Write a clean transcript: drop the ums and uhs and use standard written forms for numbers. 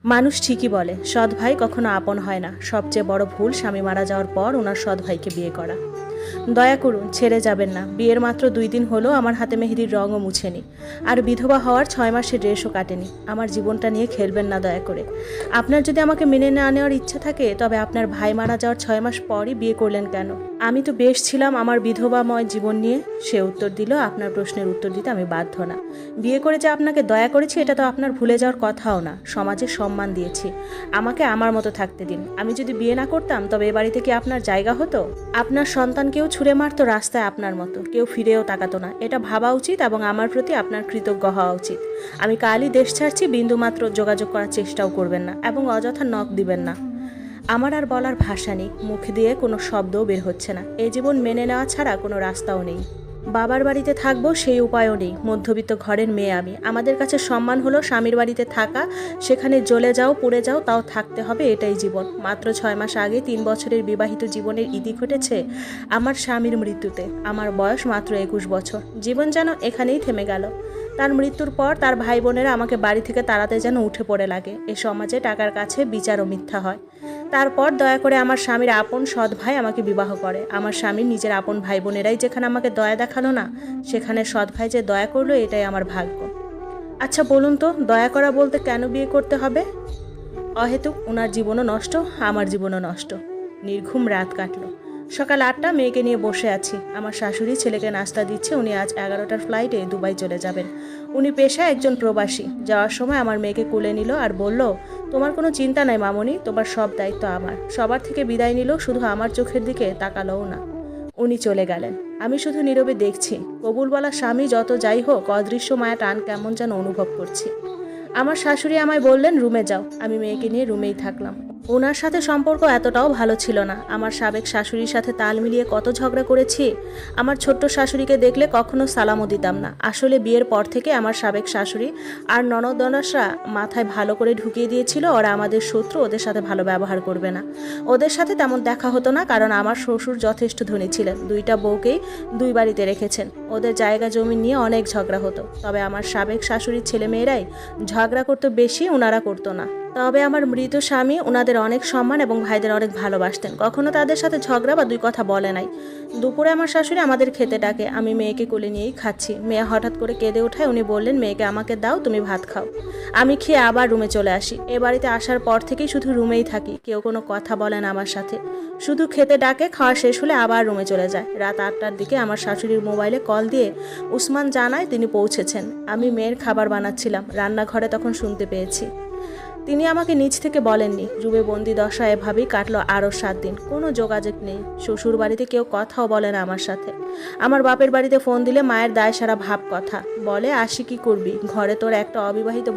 মানুষ ঠিকই বলে সৎ ভাই কখনো আপন হয় না। সবচেয়ে বড় ভুল স্বামী মারা যাওয়ার পর ওনার সৎ ভাইকে বিয়ে করা। দয়া করুন, ছেড়ে যাবেন না। বিয়ের মাত্র 2 দিন হলো আমার হাতে মেহেদির রঙও মুছেনি, আর বিধবা হওয়ার 6 মাসের ড্রেসও কাটেনি। আমার জীবনটা নিয়ে খেলবেন না দয়া করে। আপনার যদি আমাকে মেনে না নেওয়ার ইচ্ছা থাকে, তবে আপনার ভাই মারা যাওয়ার 6 মাস পরই বিয়ে করলেন কেন? আমি তো বেশ ছিলাম আমার বিধবাময় জীবন নিয়ে। সে উত্তর দিল, আপনার প্রশ্নের উত্তর দিতে আমি বাধ্য না। বিয়ে করে যে আপনাকে দয়া করেছি এটা তো আপনার ভুলে যাওয়ার কথাও না। সমাজে সম্মান দিয়েছি, আমাকে আমার মতো থাকতে দিন। আমি যদি বিয়ে না করতাম তবে এ বাড়িতে কি আপনার জায়গা হতো? আপনার সন্তানকেও ছুঁড়ে মারতো রাস্তায় আপনার মতো, কেউ ফিরেও তাকাতো না। এটা ভাবা উচিত এবং আমার প্রতি আপনার কৃতজ্ঞ হওয়া উচিত। আমি কালই দেশ ছাড়ছি, বিন্দুমাত্র যোগাযোগ করার চেষ্টাও করবেন না এবং অযথা নখ দিবেন না। আমার আর বলার ভাষা নেই, মুখ দিয়ে কোনো শব্দও বের হচ্ছে না। এই জীবন মেনে নেওয়া ছাড়া কোনো রাস্তাও নেই। বাবার বাড়িতে থাকবো সেই উপায়ও নেই। মধ্যবিত্ত ঘরের মেয়ে আমি। আমাদের কাছে সম্মান হলো স্বামীর বাড়িতে থাকা, সেখানে জ্বলে যাও পুড়ে যাও তাও থাকতে হবে, এটাই জীবন। মাত্র 6 মাস আগে 3 বছরের বিবাহিত জীবনের ইতি ঘটেছে আমার স্বামীর মৃত্যুতে। আমার বয়স মাত্র 21 বছর। জীবন যেন এখানেই থেমে গেল। তার মৃত্যুর পর তার ভাই বোনেরা আমাকে বাড়ি থেকে তাড়াতে যেন উঠে পড়ে লাগে। এ সমাজে টাকার কাছে বিচারও মিথ্যা হয়। তারপর দয়া করে আমার স্বামীর আপন সৎ ভাই আমাকে বিবাহ করে। আমার স্বামীর নিজের আপন ভাই বোনেরাই যেখানে আমাকে দয়া দেখালো না, সেখানে সৎ ভাই যে দয়া করলো এটাই আমার ভাগ্য। আচ্ছা বলুন তো, দয়া করা বলতে কেন বিয়ে করতে হবে? অহেতুক ওনার জীবনও নষ্ট, আমার জীবনও নষ্ট। নির্ঘুম রাত কাটলো। সকাল 8টা, মেয়েকে নিয়ে বসে আছি। আমার শাশুড়ি ছেলেকে নাস্তা দিচ্ছে। উনি আজ 11টার ফ্লাইটে দুবাই চলে যাবেন। উনি পেশায় একজন প্রবাসী। যাওয়ার সময় আমার মেয়েকে কোলে নিল আর বলল, তোমার কোনো চিন্তা নাই মামনি, তোমার সব দায়িত্ব আমার। সবার থেকে বিদায় নিল, শুধু আমার চোখের দিকে তাকালোও না। উনি চলে গেলেন। আমি শুধু নীরবে দেখছি। কবুল বলা স্বামী যত যাই হোক, অদৃশ্য মায়া টান কেমন যেন অনুভব করছি। আমার শাশুড়ি আমায় বললেন, রুমে যাও। আমি মেয়েকে নিয়ে রুমেই থাকলাম। ওনার সাথে সম্পর্ক এতটাও ভালো ছিল না। আমার সাবেক শাশুড়ির সাথে তাল মিলিয়ে কত ঝগড়া করেছি। আমার ছোট্ট শাশুড়িকে দেখলে কখনো সালামও দিতাম না। আসলে বিয়ের পর থেকে আমার সাবেক শাশুড়ি আর ননদনসরা মাথায় ভালো করে ঢুকিয়ে দিয়েছিল ওরা আমাদের শত্রু, ওদের সাথে ভালো ব্যবহার করবে না। ওদের সাথে তেমন দেখা হতো না, কারণ আমার শ্বশুর যথেষ্ট ধনী ছিলেন। 2টা বউকেই 2 বাড়িতে রেখেছেন। ওদের জায়গা জমি নিয়ে অনেক ঝগড়া হতো। তবে আমার সাবেক শাশুড়ির ছেলেমেয়েরাই ঝগড়া করতো বেশি, ওনারা করতো না। তবে আমার মৃত স্বামী ওনাদের অনেক সম্মান এবং ভাইদের অনেক ভালোবাসতেন। কখনো তাদের সাথে ঝগড়া বা 2 কথা বলে নাই। দুপুরে আমার শাশুড়ি আমাদের খেতে ডাকে। আমি মেয়েকে কোলে নিয়েই খাচ্ছি। মেয়ে হঠাৎ করে কেঁদে ওঠায়। উনি বললেন, মেয়েকে আমাকে দাও, তুমি ভাত খাও। আমি খেয়ে আবার রুমে চলে আসি। এ বাড়িতে আসার পর থেকেই শুধু রুমেই থাকি। কেউ কোনো কথা বলে না আমার সাথে, শুধু খেতে ডাকে। খাওয়া শেষ হলে আবার রুমে চলে যায়। রাত 8টার দিকে আমার শাশুড়ির মোবাইলে কল দিয়ে উসমান জানায় তিনি পৌঁছেছেন। আমি মেয়ের খাবার বানাচ্ছিলাম, রান্নাঘরে তখন শুনতে পেয়েছি। তিনি আমাকে নিজ থেকে বলেননি। রুমে বন্দি দশা এভাবেই কাটলো আরও 7 দিন। কোনো যোগাযোগ নেই। শ্বশুর বাড়িতে কেউ কথাও বলে না আমার সাথে। আমার বাপের বাড়িতে ফোন দিলে মায়ের দায় সারা ভাব কথা বলে, আসি কি করবি, ঘরে তোর একটা অবিবাহিত